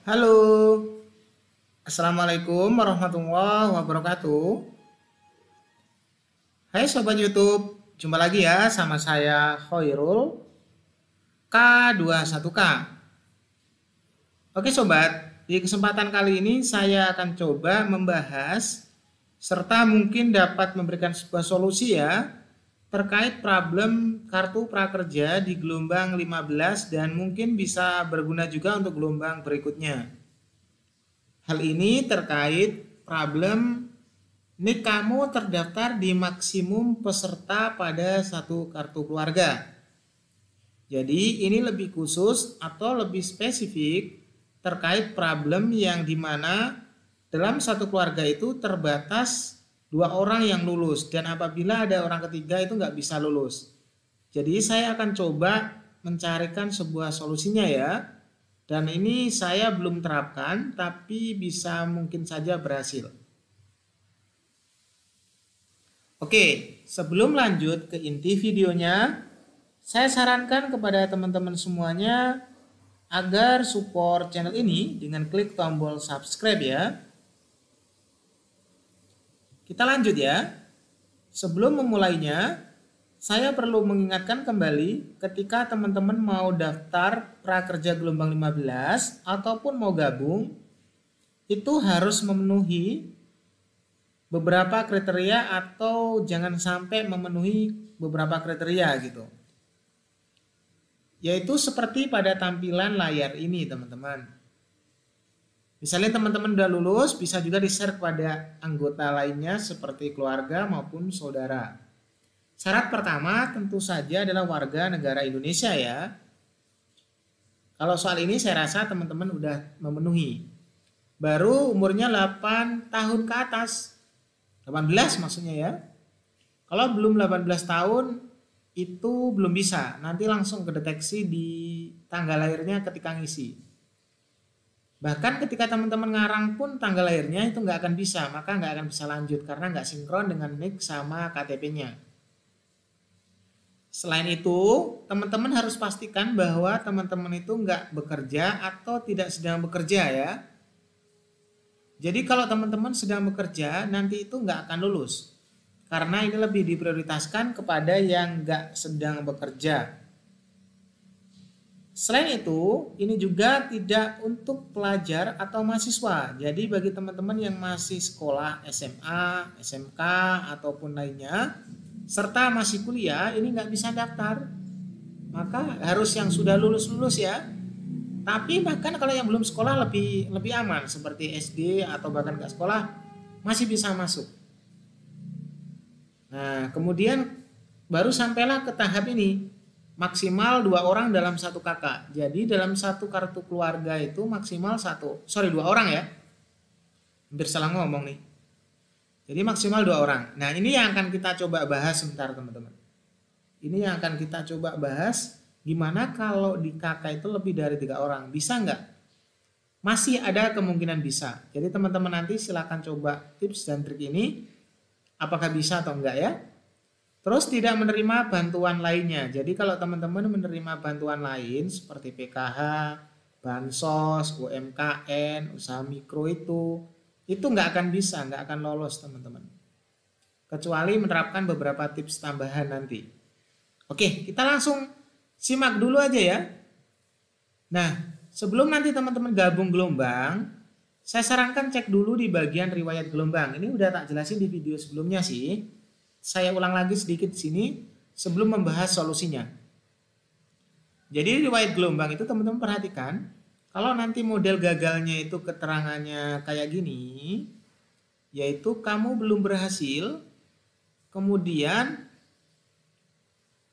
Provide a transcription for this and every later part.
Halo, Assalamualaikum warahmatullahi wabarakatuh. Hai Sobat YouTube, jumpa lagi ya sama saya Khairul K21K. Oke Sobat, di kesempatan kali ini saya akan coba membahas serta mungkin dapat memberikan sebuah solusi ya terkait problem kartu prakerja di gelombang 15 dan mungkin bisa berguna juga untuk gelombang berikutnya. Hal ini terkait problem nik kamu terdaftar di maksimum peserta pada satu kartu keluarga. Jadi ini lebih khusus atau lebih spesifik terkait problem yang dimana dalam satu keluarga itu terbatas 2 orang yang lulus dan apabila ada orang ketiga itu nggak bisa lulus. Jadi saya akan coba mencarikan sebuah solusinya ya. Dan ini saya belum terapkan tapi bisa mungkin saja berhasil. Oke, sebelum lanjut ke inti videonya, saya sarankan kepada teman-teman semuanya agar support channel ini dengan klik tombol subscribe ya. Kita lanjut ya. Sebelum memulainya, saya perlu mengingatkan kembali ketika teman-teman mau daftar prakerja gelombang 15 ataupun mau gabung, itu harus memenuhi beberapa kriteria atau jangan sampai memenuhi beberapa kriteria gitu. Yaitu seperti pada tampilan layar ini teman-teman. Misalnya teman-teman udah lulus, bisa juga di-share kepada anggota lainnya seperti keluarga maupun saudara. Syarat pertama tentu saja adalah warga negara Indonesia ya. Kalau soal ini saya rasa teman-teman udah memenuhi. Baru umurnya 8 tahun ke atas. 18 maksudnya ya. Kalau belum 18 tahun itu belum bisa. Nanti langsung kedeteksi di tanggal lahirnya ketika ngisi. Bahkan ketika teman-teman ngarang pun tanggal lahirnya itu nggak akan bisa. Maka nggak akan bisa lanjut karena nggak sinkron dengan NIK sama KTP-nya. Selain itu, teman-teman harus pastikan bahwa teman-teman itu nggak bekerja atau tidak sedang bekerja ya. Jadi kalau teman-teman sedang bekerja, nanti itu nggak akan lulus. Karena ini lebih diprioritaskan kepada yang nggak sedang bekerja. Selain itu, ini juga tidak untuk pelajar atau mahasiswa. Jadi bagi teman-teman yang masih sekolah SMA, SMK, ataupun lainnya, serta masih kuliah, ini nggak bisa daftar. Maka harus yang sudah lulus-lulus ya. Tapi bahkan kalau yang belum sekolah lebih aman, seperti SD atau bahkan nggak sekolah masih bisa masuk. Nah, kemudian baru sampailah ke tahap ini, maksimal 2 orang dalam satu kakak. Jadi dalam satu kartu keluarga itu maksimal 2 orang ya. Hampir salah ngomong nih. Jadi maksimal 2 orang. Nah ini yang akan kita coba bahas sebentar teman-teman. Ini yang akan kita coba bahas. Gimana kalau di kakak itu lebih dari 3 orang? Bisa nggak? Masih ada kemungkinan bisa. Jadi teman-teman nanti silahkan coba tips dan trik ini. Apakah bisa atau enggak ya? Terus tidak menerima bantuan lainnya. Jadi kalau teman-teman menerima bantuan lain seperti PKH, Bansos, UMKM, usaha mikro itu nggak akan bisa, nggak akan lolos teman-teman. Kecuali menerapkan beberapa tips tambahan nanti. Oke, kita langsung simak dulu aja ya. Nah, sebelum nanti teman-teman gabung gelombang, saya sarankan cek dulu di bagian riwayat gelombang. Ini udah tak jelasin di video sebelumnya sih. Saya ulang lagi sedikit di sini sebelum membahas solusinya. Jadi riwayat gelombang itu teman-teman perhatikan, kalau nanti model gagalnya itu keterangannya kayak gini, yaitu kamu belum berhasil, kemudian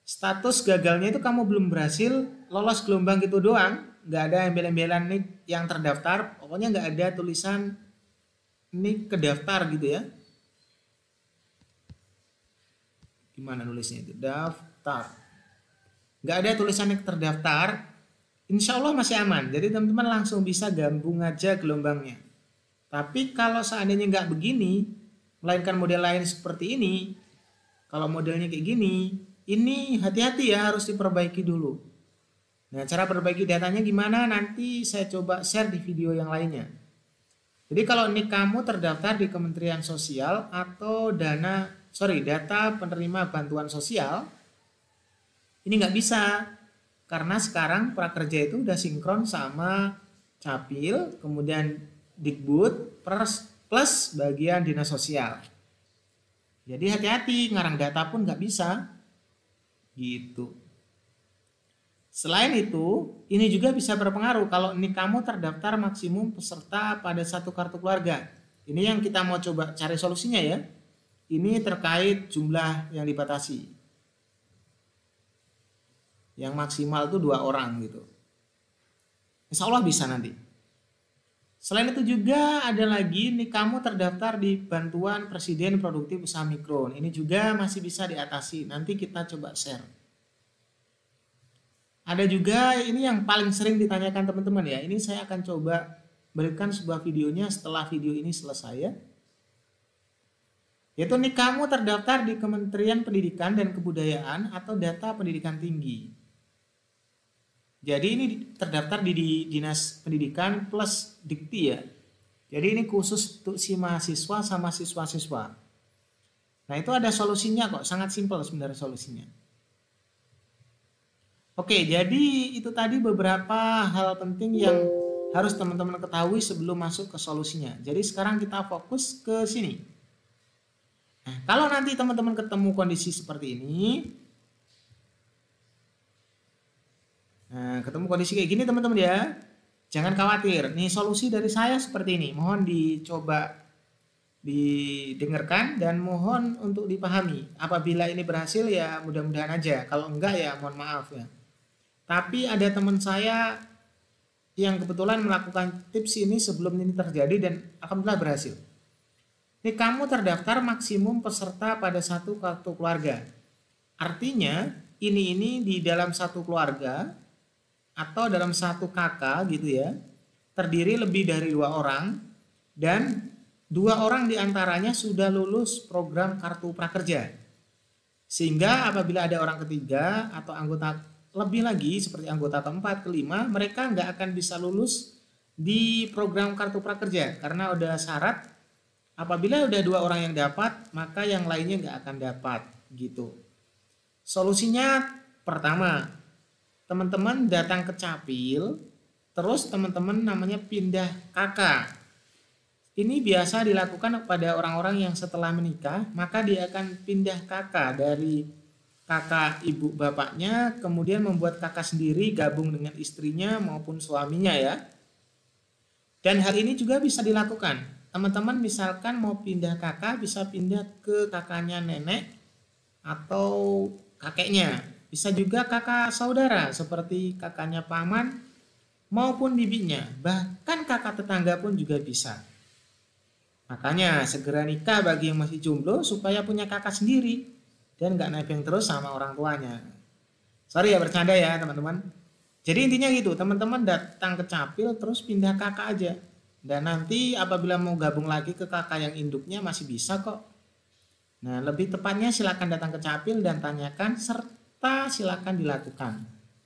status gagalnya itu kamu belum berhasil, lolos gelombang gitu doang, nggak ada embel-embelan nik yang terdaftar, pokoknya nggak ada tulisan nik kedaftar gitu ya. Gimana nulisnya itu? Daftar. Nggak ada tulisan nik terdaftar, insya Allah masih aman. Jadi teman-teman langsung bisa gabung aja gelombangnya. Tapi kalau seandainya nggak begini, melainkan model lain seperti ini, kalau modelnya kayak gini, ini hati-hati ya, harus diperbaiki dulu. Nah, cara perbaiki datanya gimana? Nanti saya coba share di video yang lainnya. Jadi kalau NIK kamu terdaftar di Kementerian Sosial atau data penerima bantuan sosial, ini nggak bisa. Karena sekarang prakerja itu udah sinkron sama Capil, kemudian Dikbud, plus bagian dinas sosial. Jadi hati-hati, ngarang data pun nggak bisa. Gitu. Selain itu, ini juga bisa berpengaruh kalau NIK kamu terdaftar maksimum peserta pada satu kartu keluarga. Ini yang kita mau coba cari solusinya ya. Ini terkait jumlah yang dibatasi. Yang maksimal itu 2 orang gitu. Insya Allah bisa nanti. Selain itu juga ada lagi nih, kamu terdaftar di Bantuan Presiden Produktif Usaha Mikro. Ini juga masih bisa diatasi. Nanti kita coba share. Ada juga ini yang paling sering ditanyakan teman-teman ya. Ini saya akan coba berikan sebuah videonya setelah video ini selesai ya. Yaitu nih, kamu terdaftar di Kementerian Pendidikan dan Kebudayaan atau Data Pendidikan Tinggi. Jadi ini terdaftar di Dinas Pendidikan plus Dikti ya. Jadi ini khusus untuk si mahasiswa sama siswa-siswa. Nah itu ada solusinya kok, sangat simpel sebenarnya solusinya. Oke, jadi itu tadi beberapa hal penting yang harus teman-teman ketahui sebelum masuk ke solusinya. Jadi sekarang kita fokus ke sini. Nah, kalau nanti teman-teman ketemu kondisi seperti ini, ketemu kondisi kayak gini teman-teman ya, jangan khawatir. Nih solusi dari saya seperti ini. Mohon dicoba didengarkan dan mohon untuk dipahami. Apabila ini berhasil ya mudah-mudahan aja. Kalau enggak ya mohon maaf ya. Tapi ada teman saya yang kebetulan melakukan tips ini sebelum ini terjadi dan alhamdulillah berhasil. Ini kamu terdaftar maksimum peserta pada satu kartu keluarga. Artinya ini di dalam satu keluarga atau dalam satu kakak gitu ya, terdiri lebih dari 2 orang dan 2 orang diantaranya sudah lulus program kartu prakerja. Sehingga apabila ada orang ketiga atau anggota lebih lagi seperti anggota keempat, kelima, mereka nggak akan bisa lulus di program kartu prakerja karena udah syarat apabila udah 2 orang yang dapat maka yang lainnya nggak akan dapat gitu. Solusinya pertama, teman-teman datang ke Capil, terus teman-teman namanya pindah kakak. Ini biasa dilakukan kepada orang-orang yang setelah menikah, maka dia akan pindah kakak dari kakak ibu bapaknya, kemudian membuat kakak sendiri gabung dengan istrinya maupun suaminya ya. Dan hal ini juga bisa dilakukan. Teman-teman misalkan mau pindah kakak, bisa pindah ke kakaknya nenek atau kakeknya. Bisa juga kakak saudara seperti kakaknya paman maupun bibinya. Bahkan kakak tetangga pun juga bisa. Makanya segera nikah bagi yang masih jomblo supaya punya kakak sendiri. Dan gak nebeng terus sama orang tuanya. Sorry ya bercanda ya teman-teman. Jadi intinya gitu, teman-teman datang ke Capil terus pindah kakak aja. Dan nanti apabila mau gabung lagi ke kakak yang induknya masih bisa kok. Nah lebih tepatnya silakan datang ke Capil dan tanyakan serta silakan dilakukan.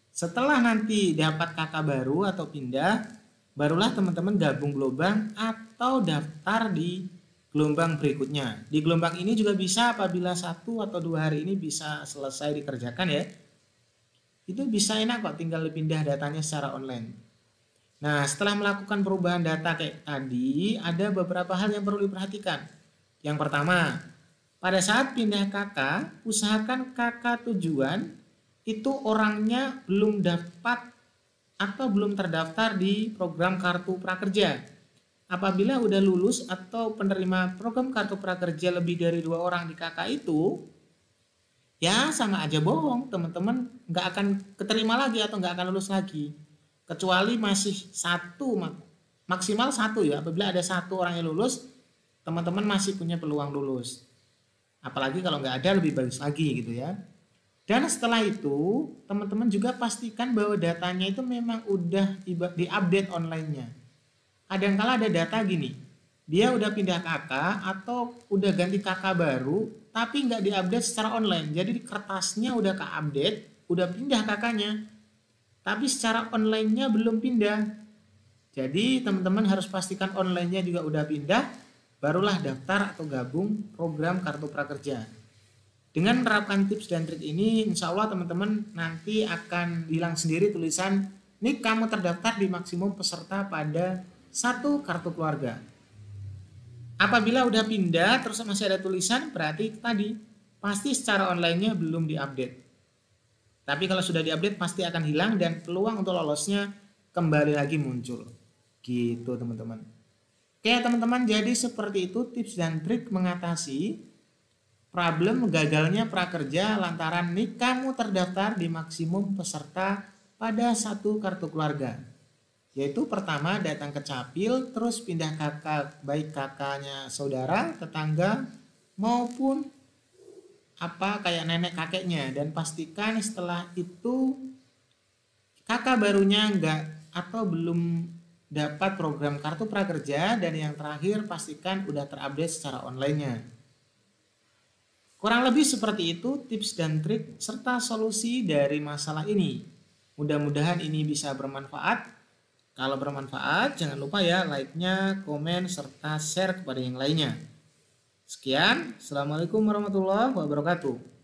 Setelah nanti dapat kakak baru atau pindah, barulah teman-teman gabung gelombang atau daftar di gelombang berikutnya. Di gelombang ini juga bisa apabila 1 atau 2 hari ini bisa selesai dikerjakan ya. Itu bisa enak kok, tinggal dipindah datanya secara online. Nah setelah melakukan perubahan data kayak tadi, ada beberapa hal yang perlu diperhatikan. Yang pertama, pada saat pindah kakak, usahakan kakak tujuan itu orangnya belum dapat atau belum terdaftar di program kartu prakerja. Apabila udah lulus atau penerima program kartu prakerja lebih dari 2 orang di kakak itu, ya sama aja bohong, teman-teman nggak akan keterima lagi atau nggak akan lulus lagi. Kecuali masih maksimal 1 ya. Apabila ada 1 orang yang lulus, teman-teman masih punya peluang lulus. Apalagi kalau nggak ada lebih bagus lagi gitu ya. Dan setelah itu teman-teman juga pastikan bahwa datanya itu memang udah diupdate online-nya. Kadang-kala ada data gini, dia udah pindah kakak atau udah ganti kakak baru tapi nggak diupdate secara online. Jadi di kertasnya udah keupdate, udah pindah kakaknya, tapi secara online-nya belum pindah. Jadi teman-teman harus pastikan online-nya juga udah pindah, barulah daftar atau gabung program Kartu Prakerja. Dengan menerapkan tips dan trik ini, insya Allah teman-teman nanti akan hilang sendiri tulisan "Nih kamu terdaftar di maksimum peserta pada satu kartu keluarga". Apabila udah pindah terus masih ada tulisan, berarti tadi pasti secara online-nya belum diupdate. Tapi kalau sudah diupdate pasti akan hilang dan peluang untuk lolosnya kembali lagi muncul. Gitu teman-teman. Oke teman-teman, jadi seperti itu tips dan trik mengatasi problem gagalnya prakerja lantaran nih kamu terdaftar di maksimum peserta pada satu kartu keluarga. Yaitu pertama datang ke Capil, terus pindah kakak, baik kakaknya saudara, tetangga, maupun kayak nenek kakeknya, dan pastikan setelah itu kakak barunya enggak atau belum dapat program Kartu Prakerja, dan yang terakhir pastikan udah terupdate secara online-nya. Kurang lebih seperti itu tips dan trik serta solusi dari masalah ini. Mudah-mudahan ini bisa bermanfaat. Kalau bermanfaat jangan lupa ya like-nya, komen, serta share kepada yang lainnya. Sekian, Assalamualaikum warahmatullahi wabarakatuh.